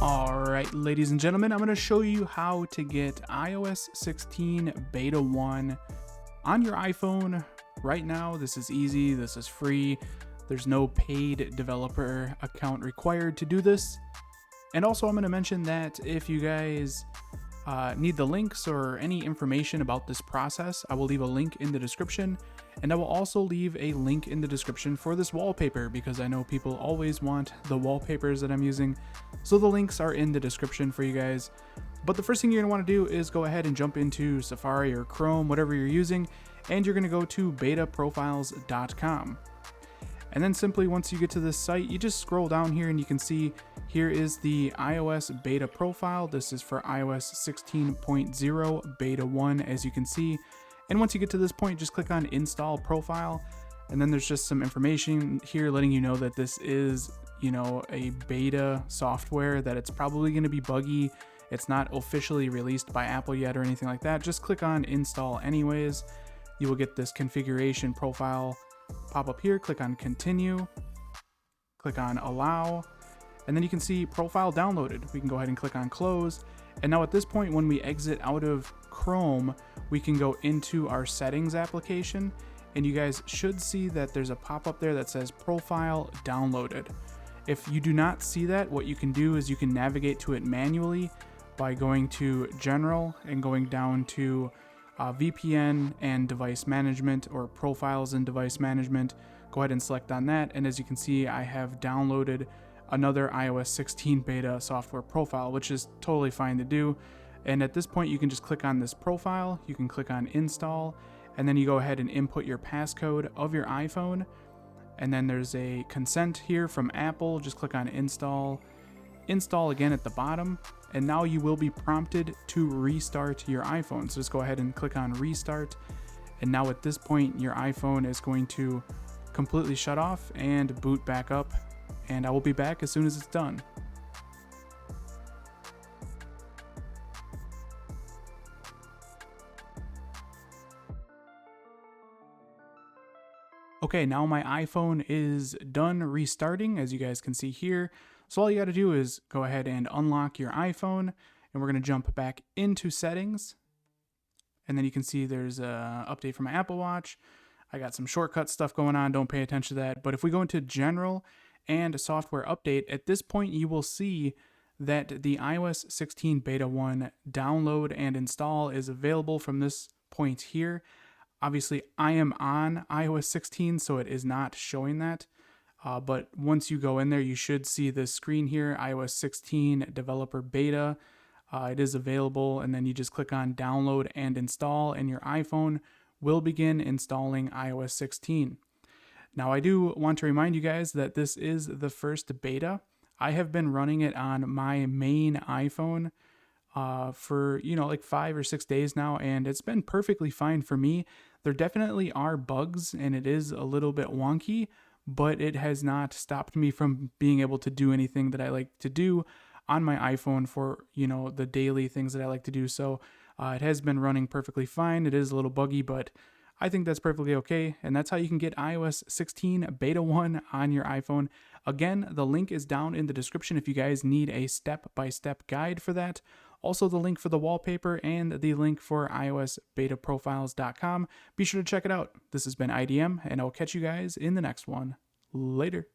Alright, ladies and gentlemen, I'm going to show you how to get iOS 16 Beta 1 on your iPhone right now. This is easy, this is free, there's no paid developer account required to do this. And also I'm going to mention that if you guys need the links or any information about this process, I will leave a link in the description, and I will also leave a link in the description for this wallpaper because I know people always want the wallpapers that I'm using, so the links are in the description for you guys. But the first thing you're going to want to do is go ahead and jump into Safari or Chrome, whatever you're using, and you're going to go to betaprofiles.com. And then simply once you get to this site, you just scroll down here and you can see here is the iOS beta profile. This is for iOS 16.0 beta 1, as you can see. And once you get to this point, just click on install profile. And then there's just some information here letting you know that this is, a beta software, that it's probably going to be buggy. It's not officially released by Apple yet or anything like that. Just click on install anyways. You will get this configuration profile pop up here. Click on continue, click on allow, and then you can see profile downloaded. We can go ahead and click on close. And now at this point, when we exit out of Chrome, we can go into our settings application, and you guys should see that there's a pop-up there that says profile downloaded. If you do not see that, what you can do is you can navigate to it manually by going to general and going down to VPN and device management, or profiles and device management. Go ahead and select on that, and as you can see, I have downloaded another iOS 16 beta software profile, which is totally fine to do. And at this point, you can just click on this profile, you can click on install, and then you go ahead and input your passcode of your iPhone. And then there's a consent here from Apple. Just click on install, install again at the bottom, and now you will be prompted to restart your iPhone. So just go ahead and click on restart. And now at this point, your iPhone is going to completely shut off and boot back up. And I will be back as soon as it's done. Okay, now my iPhone is done restarting, as you guys can see here. So all you got to do is go ahead and unlock your iPhone, and we're going to jump back into settings. And then you can see there's an update for my Apple Watch. I got some shortcut stuff going on, don't pay attention to that. But if we go into general and software update, at this point you will see that the iOS 16 beta 1 download and install is available from this point here. Obviously, I am on iOS 16, so it is not showing that. But once you go in there, you should see this screen here, iOS 16 developer beta. It is available, and then you just click on download and install, and your iPhone will begin installing iOS 16. Now, I do want to remind you guys that this is the first beta. I have been running it on my main iPhone for like 5 or 6 days now, and it's been perfectly fine for me. There definitely are bugs, and it is a little bit wonky, but it has not stopped me from being able to do anything that I like to do on my iPhone for the daily things that I like to do. So it has been running perfectly fine. It is a little buggy, but I think that's perfectly okay. And that's how you can get iOS 16 beta 1 on your iPhone. Again, the link is down in the description if you guys need a step-by-step guide for that. Also, the link for the wallpaper and the link for iOS betaprofiles.com. Be sure to check it out. This has been IDM, and I'll catch you guys in the next one. Later.